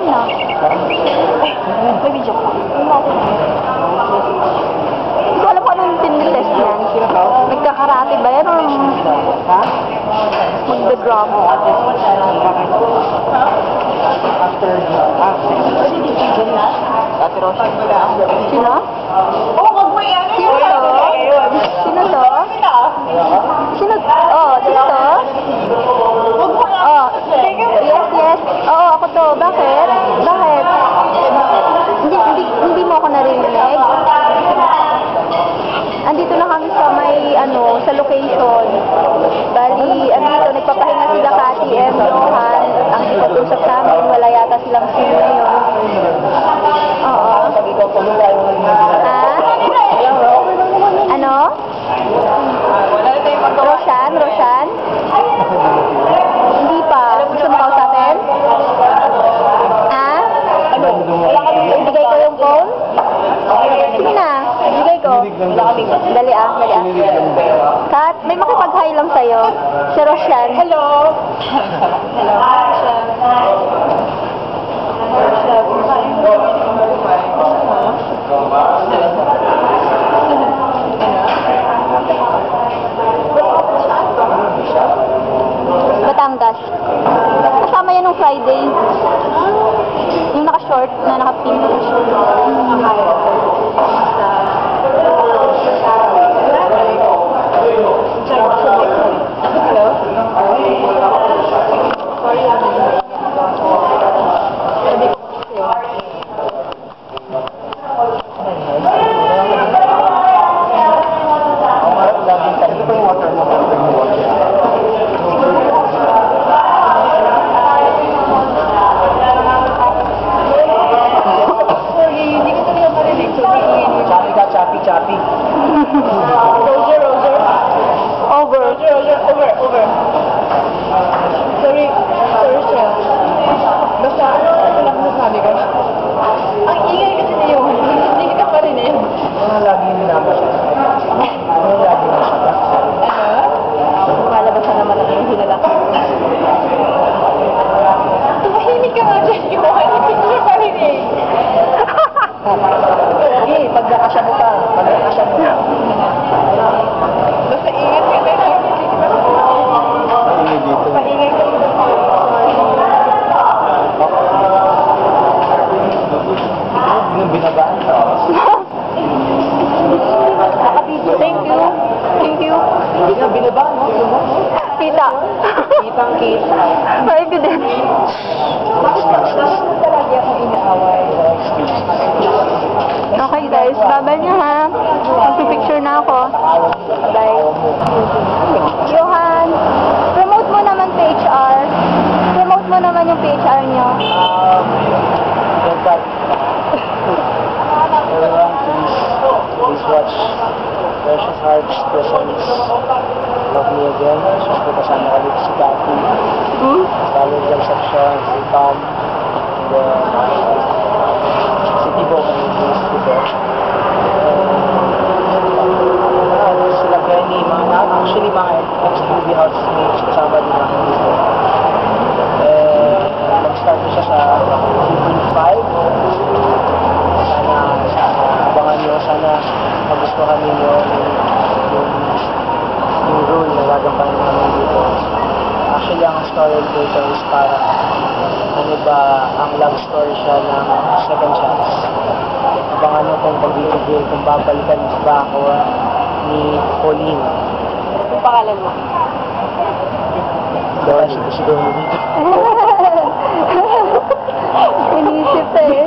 na. May video pa. Hindi ko alam kung anong tinitest yan. Nagkakarate ba yan? O magbe-drama? Ate Rosa. Sino? Sino to? Sino to? Sino? Oh, sino to? Oh, yes. Oo, ako to. Bakit? Bakit? Hindi mo ako narinig? Andito na kami sa may, sa location. Bali, andito, nagpapahinga si Dakati, Johan. Ang ipag-usap namin, wala yata silang scene na yun. Oo. Ha? Ano? Roshan? Hindi pa. Gusto mo kausapin? Ha? Ibigay ko yung phone? Sige na. Ibigay ko. Dali ah. Kat, may makipag-hi lang sa'yo. Si Roshan. Hello. Batangas. Kasama yan nung Friday. Yung naka-short na naka-pink. Choppy. Roger. Over. Sorry, sir. Basta, ano lang masasabi ko? Ang ingay kasi niyo, hindi kita pa rin eh. Mga lagi nilabas siya. Mga lagi na siya. Malabas na naman ang yung hinalak. Tumahimik ka nga dyan, yung mga picture pa rin eh. Sige, pag nakasya mo ka. Basta ingat ka tayo. Paingay ka dito. Yung binabaan ka. Thank you. Hindi nga binabaan mo. Kita. Kitang-kita. May evidence. Bakit talaga akong inaaway? Okay guys, babay niyo ha. Magpipicture na ako. Bye. Johan, promote mo naman PHR. Promote mo naman yung PHR niyo. Everyone, please watch Precious Hearts presents Love Me Again. Siyempre kasama ka dito si Cathy. Follow dyan section, si Tom, si Tibo, sila Kenny, actually mga ex-movie housemates kasama din ako dito. Nag-start siya sa season 5. Abangan nyo, sana magustuhan ninyo yung role na gagampanan namin dito. Actually, ang story dito is para ang love story siya ng second chance. Abangan nyo kung pagbibigay, kung babalikan ba ako ni Pauline. Yung pangalan mo? Dahil siguro dito. Inisip eh.